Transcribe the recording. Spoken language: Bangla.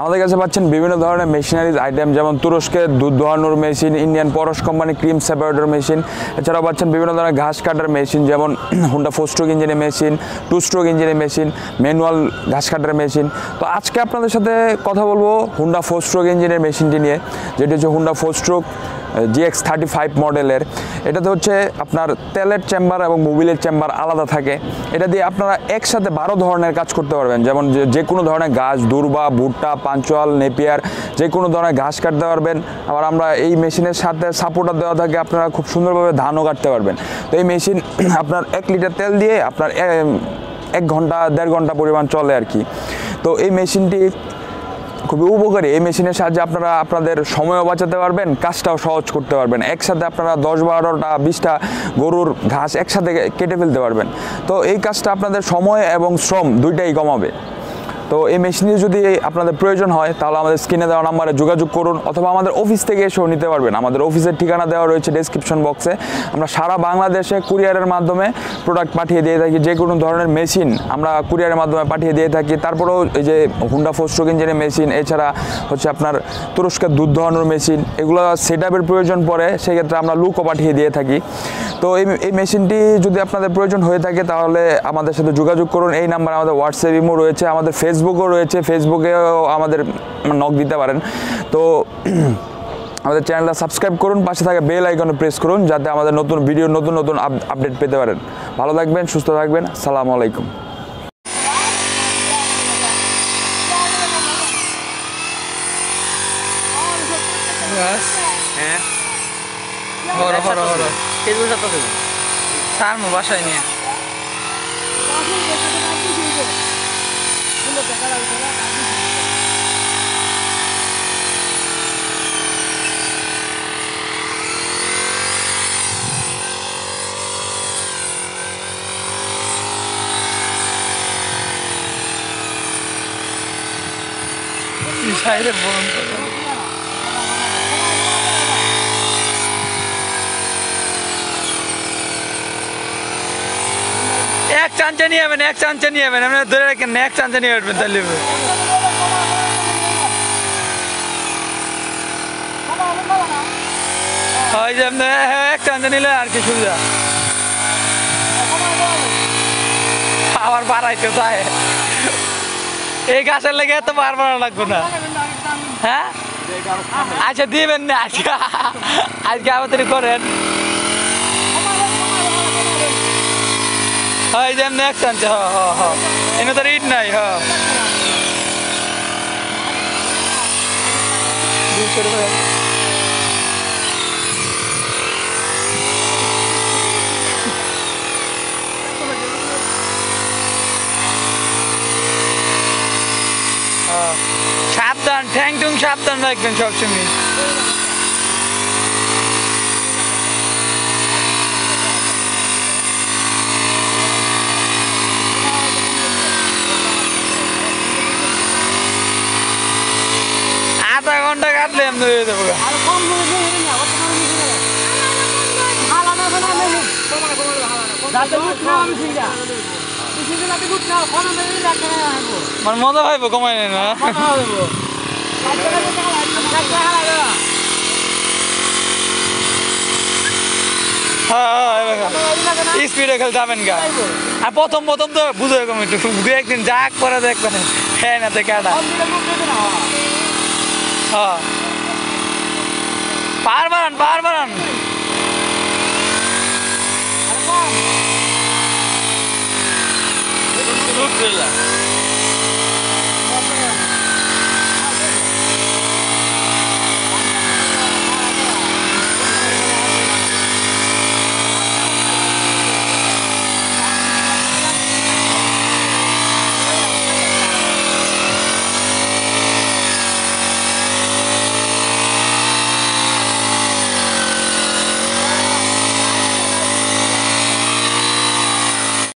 আমাদের কাছে পাচ্ছেন বিভিন্ন ধরনের মেশিনারিজ আইটেম, যেমন তুরস্কের দুধ দোহানোর মেশিন, ইন্ডিয়ান পরশ কোম্পানি ক্রিম সেপারেটর মেশিন, এছাড়াও পাচ্ছেন বিভিন্ন ধরনের ঘাস কাটার মেশিন, যেমন হুন্ডা 4 স্ট্রোক ইঞ্জিনের মেশিন, 2 স্ট্রোক ইঞ্জিনের মেশিন, ম্যানুয়াল ঘাস কাটার মেশিন। তো আজকে আপনাদের সাথে কথা বলবো হুন্ডা 4 স্ট্রোক ইঞ্জিনের মেশিনটি নিয়ে, যেটি হচ্ছে হুন্ডা 4 স্ট্রোক GX35 মডেলের। এটাতে হচ্ছে আপনার তেলের চেম্বার এবং মোবিলের চেম্বার আলাদা থাকে। এটা দিয়ে আপনারা একসাথে 12 ধরনের কাজ করতে পারবেন, যেমন যে কোনো ধরনের ঘাস, দুর্বা, ভুট্টা, পাঞ্চুয়াল, নেপিয়ার, যে কোনো ধরনের ঘাস কাটতে পারবেন। আবার আমরা এই মেশিনের সাথে সাপোর্টার দেওয়া থাকে, আপনারা খুব সুন্দরভাবে ধানও কাটতে পারবেন। তো এই মেশিন আপনার 1 লিটার তেল দিয়ে আপনার 1 ঘন্টা 1.5 ঘন্টা পরিমাণ চলে আর কি। তো এই মেশিনটি খুবই উপকারী। এই মেশিনের সাহায্যে আপনারা আপনাদের সময়ও বাঁচাতে পারবেন, কাজটাও সহজ করতে পারবেন। একসাথে আপনারা 10-12টা 20টা গরুর ঘাস একসাথে কেটে ফেলতে পারবেন। তো এই কাজটা আপনাদের সময় এবং শ্রম দুইটাই কমাবে। তো এই মেশিনে যদি আপনাদের প্রয়োজন হয় তাহলে আমাদের স্ক্রিনে দেওয়া নাম্বারে যোগাযোগ করুন, অথবা আমাদের অফিস থেকে এসেও নিতে পারবেন। আমাদের অফিসের ঠিকানা দেওয়া রয়েছে ডেসক্রিপশন বক্সে। আমরা সারা বাংলাদেশে কুরিয়ারের মাধ্যমে প্রোডাক্ট পাঠিয়ে দিয়ে থাকি। যে কোনো ধরনের মেশিন আমরা কুরিয়ারের মাধ্যমে পাঠিয়ে দিয়ে থাকি। তারপরেও এই যে হুন্ডা 4 স্ট্রোক ইঞ্জিনের মেশিন, এছাড়া হচ্ছে আপনার তুরস্কের দুধ দোহানোর মেশিন, এগুলো সেটআপের প্রয়োজন পড়ে, সেক্ষেত্রে আমরা লুকও পাঠিয়ে দিয়ে থাকি। তো এই মেশিনটি যদি আপনাদের প্রয়োজন হয়ে থাকে তাহলে আমাদের সাথে যোগাযোগ করুন। এই নাম্বারে আমাদের হোয়াটসঅ্যাপ ইমো রয়েছে, আমাদের ফেসবুকও রয়েছে, ফেসবুকেও আমাদের নক দিতে পারেন। তো আমাদের চ্যানেলটা সাবস্ক্রাইব করুন, পাশে থাকা বেল আইকনে প্রেস করুন, যাতে আমাদের নতুন ভিডিও নতুন আপডেট পেতে পারেন। ভালো থাকবেন, সুস্থ থাকবেন। আসসালামু আলাইকুম। হ্যাঁ বড় বড় বড় কেজি কত দেব স্যার মো বাসায় নিয়ে সাইডে বলুন এক চাঞ্চা নিয়ে যাবেন, এক চাঞ্চা নিয়ে যাবেন, আপনি ধরে রাখেন না, এক চাঞ্চা নিয়ে উঠবেন তাহলে হয় যে আপনি এক চাঞ্চা নিলে আর কি সুবিধা আবার বাড়াইতে চায়। এই গাছের লেগে এত বার বাড়া লাগবে না। হ্যাঁ আচ্ছা দিবেন না, আজকে আজকে আমাদের করেন। হয় যে নেক্সট আনছে, এনে তো ইট নাই। সাবধান, ঠ্যাং টুং সাবধান রাখবেন সবসময়। আধা ঘন্টা কাটলে আমি ধরে দেবো। মানে মজা পাইব কমাই না স্পিডে খেলে যাবেন গা। আর প্রথম তো বুঝে কম একটু 2-1 দিন যাক করে দেখবেন। হ্যাঁ না দেখে পার বাড়ান